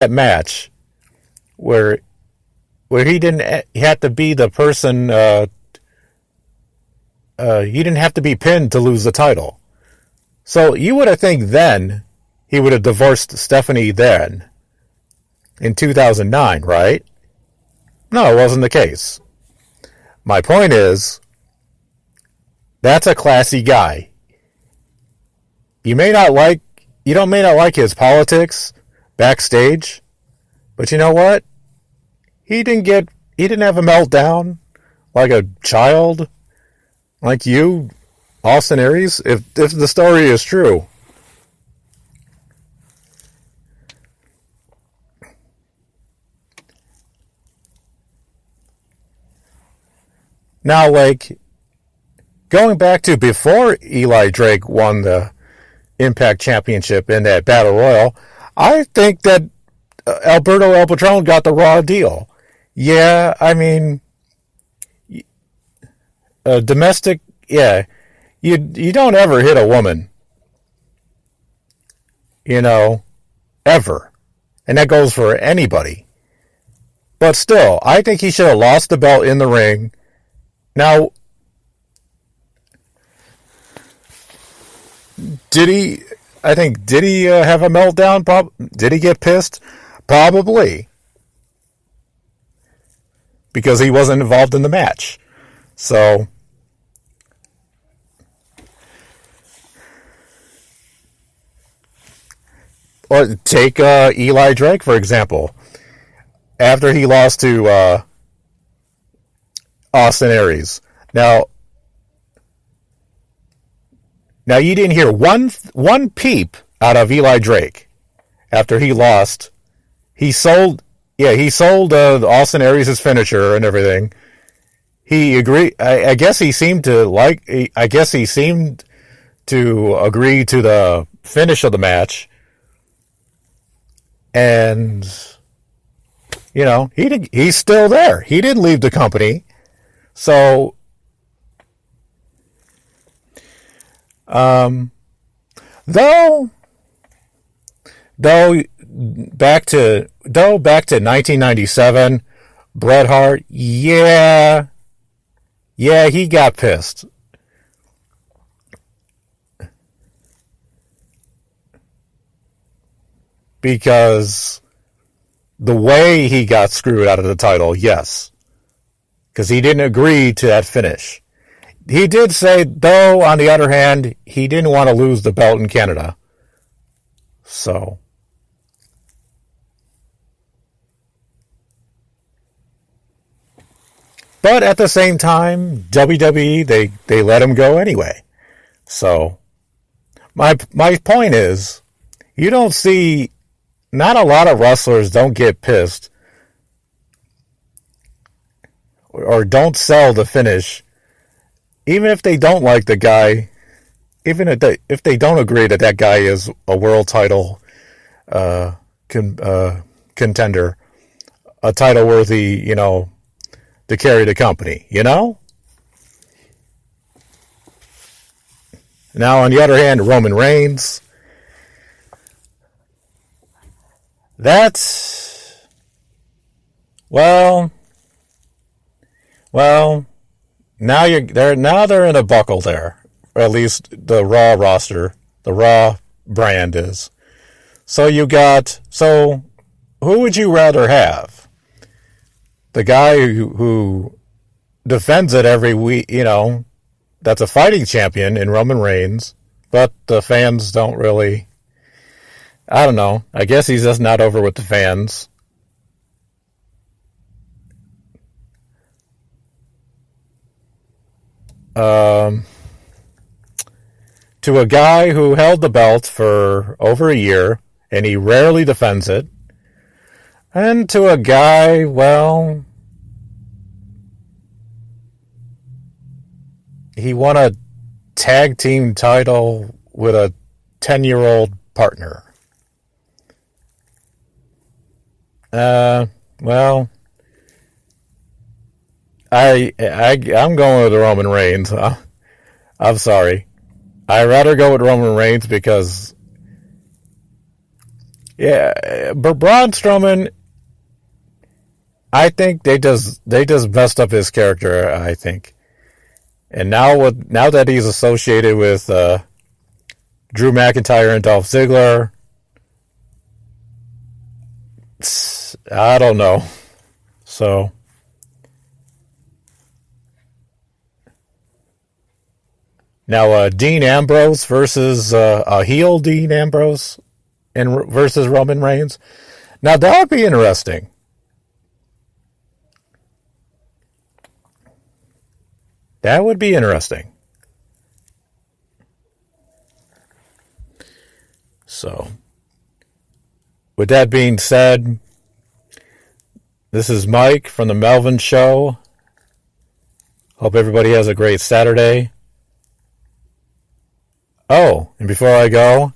that match where he had to be the person. He didn't have to be pinned to lose the title. So you would have think then he would have divorced Stephanie then in 2009, right? No, it wasn't the case. My point is, that's a classy guy. You may not like his politics backstage, but you know what? He didn't have a meltdown like a child, like you, Austin Aries, if the story is true. Now, like, going back to before Eli Drake won the Impact Championship in that Battle Royal, I think that Alberto El Patron got the raw deal. Yeah, I mean, domestic, yeah, you don't ever hit a woman, ever. And that goes for anybody. But still, I think he should have lost the belt in the ring. Now, did he have a meltdown? Did he get pissed? Probably. Because he wasn't involved in the match. So, or take Eli Drake, for example. After he lost to Austin Aries. Now you didn't hear one peep out of Eli Drake after he lost. He sold Austin Aries his finisher and everything. He agreed. I guess he seemed to agree to the finish of the match, and he's still there. He didn't leave the company. So, though back to 1997, Bret Hart, yeah, he got pissed. Because the way he got screwed out of the title, yes. Because he didn't agree to that finish. He did say, though, on the other hand, he didn't want to lose the belt in Canada. So. But at the same time, WWE, they let him go anyway. So, my point is, you don't see, not a lot of wrestlers don't get pissed or don't sell the finish, even if they don't like the guy, even if they don't agree that guy is a world title contender, a title worthy, to carry the company, Now, on the other hand, Roman Reigns, that's, well, now they're in a buckle there. Or at least the Raw roster, the Raw brand is. So who would you rather have? The guy who defends it every week, that's a fighting champion in Roman Reigns, but the fans don't really, I don't know. I guess he's just not over with the fans. To a guy who held the belt for over a year, and he rarely defends it. And to a guy, well, he won a tag team title with a 10-year-old partner. Well, I'm going with Roman Reigns. I'm sorry. I'd rather go with Roman Reigns because Yeah, but Braun Strowman, I think they just messed up his character, I think. And now that he's associated with Drew McIntyre and Dolph Ziggler, I don't know. So now Dean Ambrose versus a heel Dean Ambrose and versus Roman Reigns. Now that would be interesting. That would be interesting. So, with that being said, this is Mike from the Melvin Show. Hope everybody has a great Saturday. Oh, and before I go,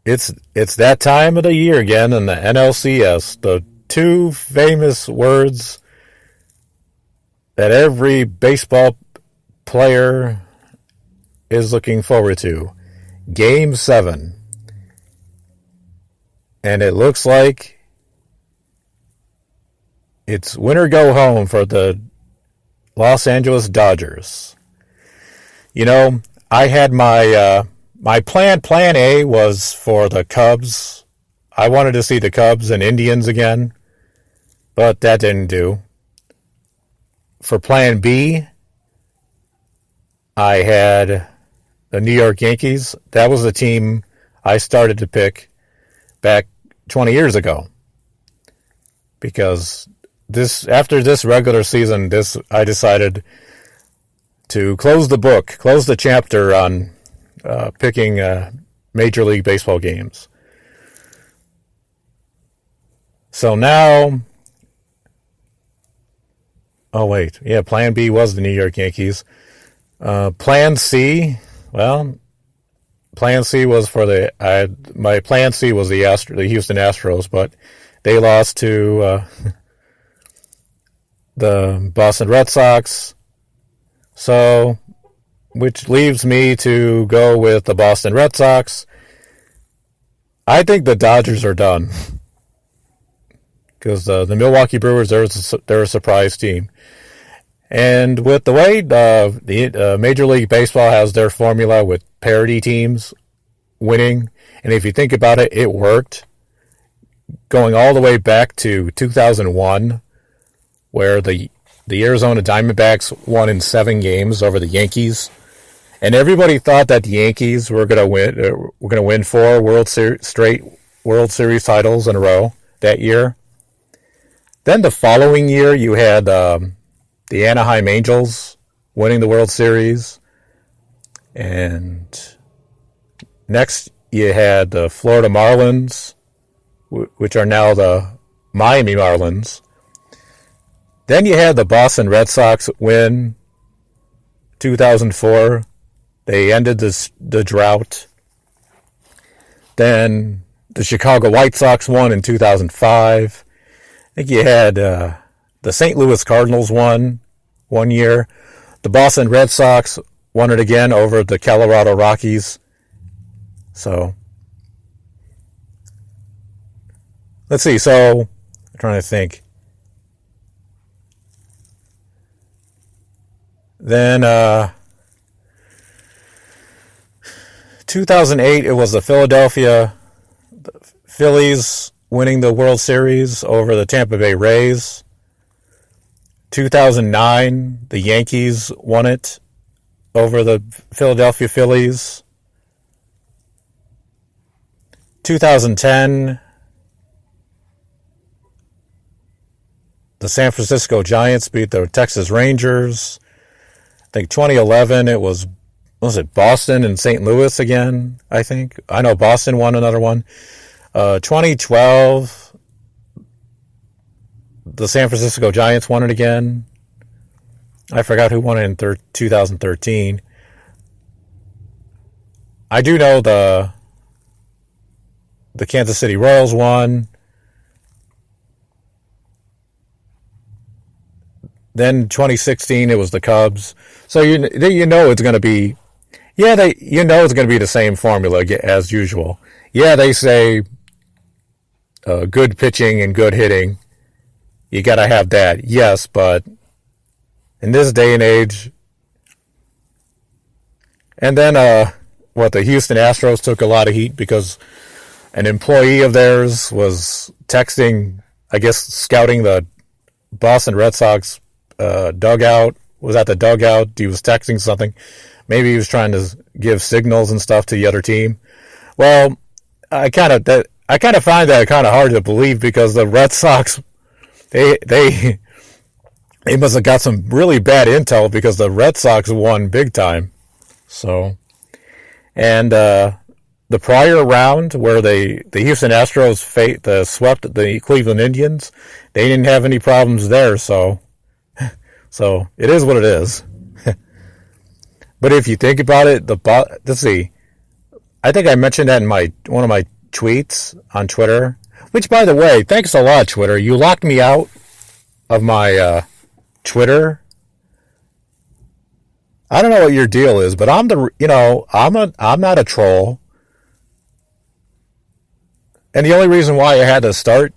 it's that time of the year again in the NLCS. The two famous words that every baseball player is looking forward to. Game 7. And it looks like it's win or go home for the Los Angeles Dodgers. You know, I had my plan A was for the Cubs. I wanted to see the Cubs and Indians again, but that didn't do. For plan B, I had the New York Yankees. That was the team I started to pick back 20 years ago. Because after this regular season, I decided to close the chapter on picking Major League Baseball games. So now... Oh, wait. Yeah, Plan B was the New York Yankees. Plan C, well, Plan C was for my Plan C was the Houston Astros, but they lost to the Boston Red Sox. So, which leaves me to go with the Boston Red Sox. I think the Dodgers are done. Because the Milwaukee Brewers, they're a surprise team. And with the way the Major League Baseball has their formula with parity teams winning, and if you think about it, it worked. Going all the way back to 2001, where the Arizona Diamondbacks won in 7 games over the Yankees, and everybody thought that the Yankees were going to win 4 straight World Series titles in a row that year. Then the following year, you had the Anaheim Angels winning the World Series. And next, you had the Florida Marlins, which are now the Miami Marlins. Then you had the Boston Red Sox win 2004. They ended the drought. Then the Chicago White Sox won in 2005. I think you had the St. Louis Cardinals won one year. The Boston Red Sox won it again over the Colorado Rockies. So, let's see. So, I'm trying to think. Then, 2008, it was the Philadelphia Phillies winning the World Series over the Tampa Bay Rays. 2009, the Yankees won it over the Philadelphia Phillies. 2010, the San Francisco Giants beat the Texas Rangers. I think 2011, it was it Boston and St. Louis again, I think. I know Boston won another one. 2012, the San Francisco Giants won it again. I forgot who won it in 2013. I do know the Kansas City Royals won. Then 2016, it was the Cubs. So you know it's going to be, it's going to be the same formula as usual. yeah, they say good pitching and good hitting. You got to have that. Yes, but in this day and age, and then the Houston Astros took a lot of heat because an employee of theirs was texting, I guess, scouting the Boston Red Sox dugout. Was at the dugout. He was texting something. Maybe he was trying to give signals and stuff to the other team. Well, I kind of find that kind of hard to believe because the Red Sox, they must have got some really bad intel because the Red Sox won big time. So, and the prior round where the Houston Astros swept the Cleveland Indians, they didn't have any problems there. So it is what it is. But if you think about it, let's see. I think I mentioned that in one of my tweets on Twitter. Which, by the way, thanks a lot, Twitter. You locked me out of my Twitter. I don't know what your deal is, but I'm not a troll. And the only reason why I had to start